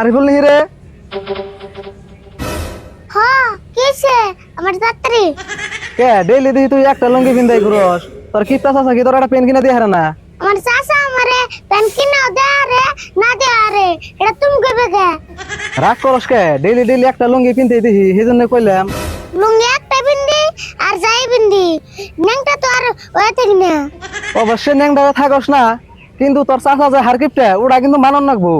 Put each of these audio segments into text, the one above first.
আরিফুল নিহি রে? হ্যাঁ কিছে আমার যাত্রী কে ডেইলি দেখি তুই একটা লুঙ্গি পিন্দাই ঘুরস, তোর কিপটা চাচা কি তোর একটা পেন কিনা দিয়ে হারে না? আমার চাচা আমারে প্যান কিনা দেয়া রে না দেয়া রে এটা তুমি কইবে কে? রাগ করস কে? ডেইলি ডেইলি একটা লুঙ্গি পিনতে দেখি সেজন্য কইলাম। লুঙ্গি একটা বিন্দি আর যাই বিন্দি নেংটা তো আর ওই থাকি না। অবশ্যই ন্যাংটা থাকস না, কিন্তু তোর চাচা যে হার কিপটা ওটা কিন্তু মানন রাখবো।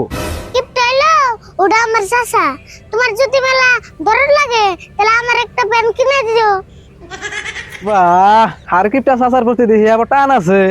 কিপটা হইলো ওটা আমার চাচা, তোমার যদি মেলা দরদ লাগে তাহলে আমার একটা প্যান কিনে দিও। বাহ, হার কিপটা চাচার প্রতি দেখি আবার টান আছে।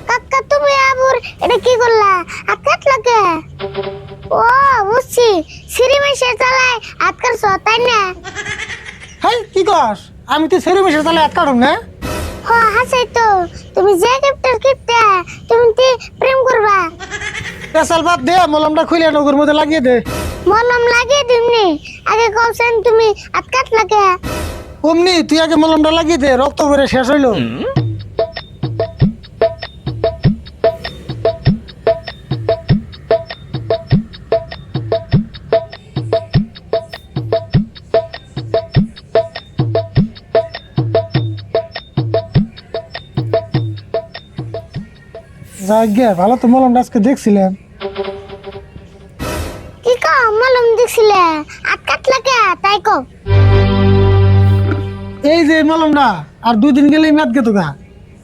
কাকা তুমি আবার এটা কি করলা? হাত কাটলা কে? ও বুঝছি, সিঁড়ি মেশে চালায় হাত কাটছ তাই না? হাই কি কস? আমি তো সেরু মেশে তাহলে হাত কাটুম না। হ হাসাই তো, তুমি যে কিপটার কিপটা তুমি তি প্রেম করবা। পেশাল বাদ দে, মলমটা খুলে নগর মধ্যে লাগিয়ে দে। মলম লাগিয়ে দিমনি, আগে কওছেন তুমি হাত কাটলা কে? অমনি তুই আগে মলমটা লাগিয়ে দে, রক্ত বেরে শেষ হইলো। যাই গে, ভালো তো মলমটা আজকে দেখছিলাম। কি কও মলম দিছিলে? হাত কাটলা কে তাই কও। এই যে মলমটা আর 2 দিন গেলেই মেদ গে তোকা।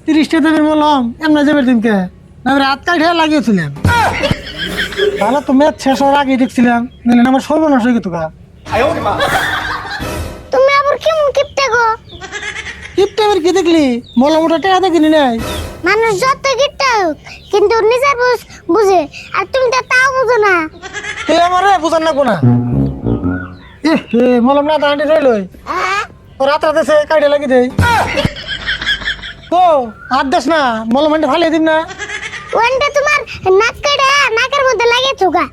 30টা দামের মলম এমন যাবে দিনকে না, হাত কাটে লাগিয়েছিলাম। ভালো তো মেদ শেষ হওয়ার আগে দেখছিলাম, নাহলে আমার সর্বনাশ হয়ে গেত। তুমি আবার কেমন কিপটা গো? কিপটামের কি দেখলি? মলমটা টেকা দেখিনি নাই। মানুষ যত কিপটা হোক কিন্তু নিজের বুঝে, আর তুমি তো তাও বুঝো না। তুই আমারে বুঝান না কোনা। মলম না দাঁড়িয়ে রইলই, রাত রাতে কাটে লাগি দেই। ও হাত দেস না, মলম হাঁটে ভালো দিন না। ওয়ানটা তোমার নাক কেটে নাকের মধ্যে লাগিয়ে থোকা,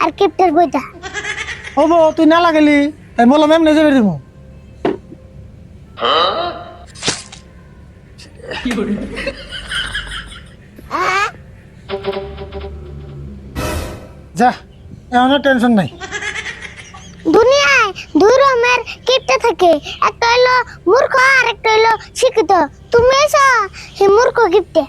আর কিপটার বইটা। হবো তুই না লাগালি তাই মলম এমনি যাবে দিব। যা, এমন টেনশন নাই। দুনিয়ায় 2 রকমের কিপটা থাকে, একটা হইলো মূর্খ আর একটা হইলো শিক্ষিত। তুমি এসো হে মূর্খ কিপটে।